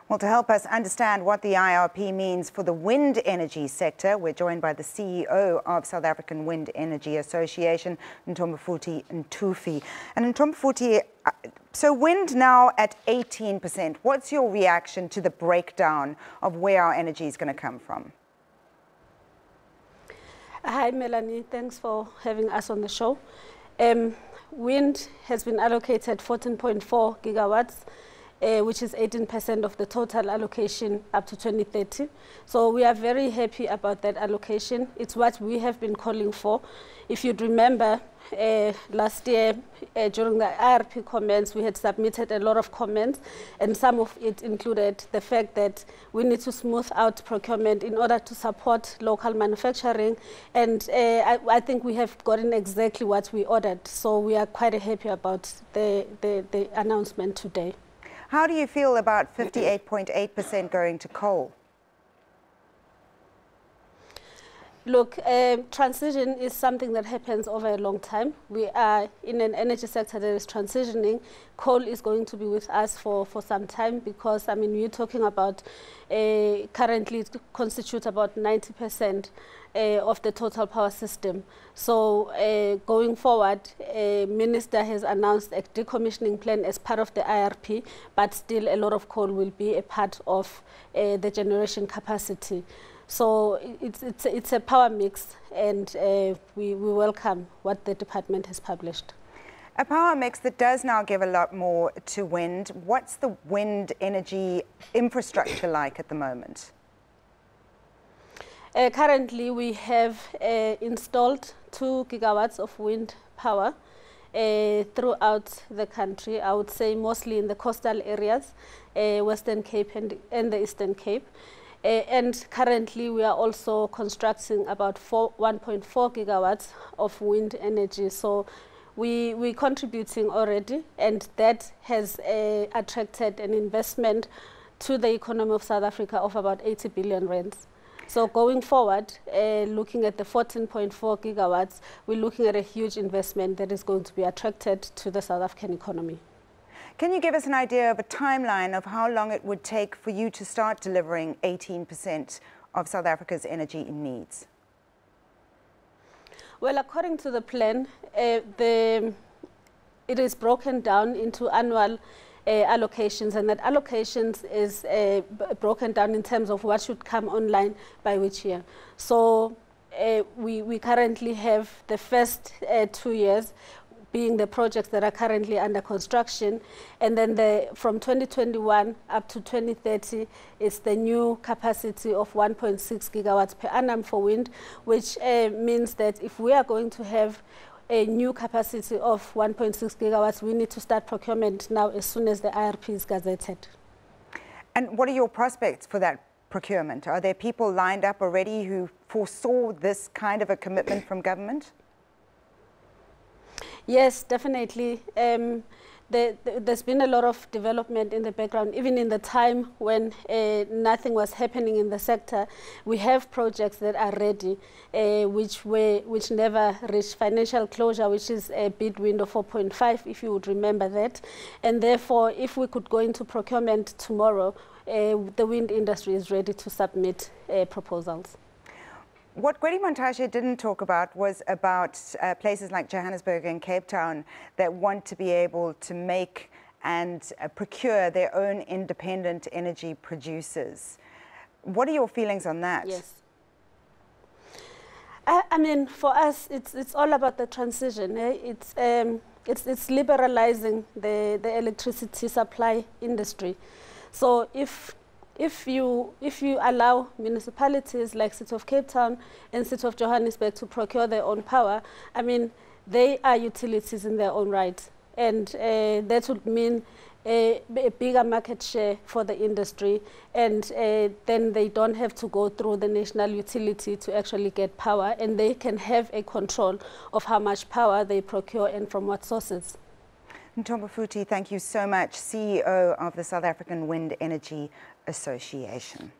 Well, to help us understand what the IRP means for the wind energy sector, we're joined by the CEO of South African Wind Energy Association, Ntombifuthi Ntuli. And Ntombifuthi, so wind now at 18%. What's your reaction to the breakdown of where our energy is going to come from? Hi, Melanie. Thanks for having us on the show. Wind has been allocated 14.4 gigawatts. Which is 18% of the total allocation up to 2030. So we are very happy about that allocation. It's what we have been calling for. If you'd remember, last year during the IRP comments, we had submitted a lot of comments, and some of it included the fact that we need to smooth out procurement in order to support local manufacturing. And I think we have gotten exactly what we ordered. So we are quite happy about the announcement today. How do you feel about 58.8% going to coal? Look, transition is something that happens over a long time. We are in an energy sector that is transitioning. Coal is going to be with us for some time because, I mean, you're talking about currently it constitutes about 90% of the total power system. So going forward, Minister has announced a decommissioning plan as part of the IRP, but still a lot of coal will be a part of the generation capacity. So it's a power mix, and we welcome what the department has published. A power mix that does now give a lot more to wind. What's the wind energy infrastructure like at the moment? Currently, we have installed 2 gigawatts of wind power throughout the country. I would say mostly in the coastal areas, Western Cape and the Eastern Cape. And currently, we are also constructing about 1.4 gigawatts of wind energy. So we're contributing already, and that has attracted an investment to the economy of South Africa of about 80 billion rands. So going forward, looking at the 14.4 gigawatts, we're looking at a huge investment that is going to be attracted to the South African economy. Can you give us an idea of a timeline of how long it would take for you to start delivering 18% of South Africa's energy needs? Well, according to the plan, it is broken down into annual allocations, and that allocations is broken down in terms of what should come online by which year. So we currently have the first 2 years being the projects that are currently under construction, and then from 2021 up to 2030 is the new capacity of 1.6 gigawatts per annum for wind, which means that if we are going to have a new capacity of 1.6 gigawatts, we need to start procurement now as soon as the IRP is gazetted. And what are your prospects for that procurement? Are there people lined up already who foresaw this kind of a commitment from government? Yes, definitely. There's been a lot of development in the background. Even in the time when nothing was happening in the sector, we have projects that are ready, which never reached financial closure, which is a bid window 4.5, if you would remember that. And therefore, if we could go into procurement tomorrow, the wind industry is ready to submit proposals. What Gwedi Montashe didn't talk about was about places like Johannesburg and Cape Town that want to be able to make and procure their own independent energy producers. What are your feelings on that? Yes. I mean, for us, it's all about the transition. It's liberalizing the electricity supply industry. So if you allow municipalities like City of Cape Town and City of Johannesburg to procure their own power, I mean, they are utilities in their own right. And that would mean a bigger market share for the industry. And then they don't have to go through the national utility to actually get power. And they can have a control of how much power they procure and from what sources. Ntombifuthi, thank you so much, CEO of the South African Wind Energy Association.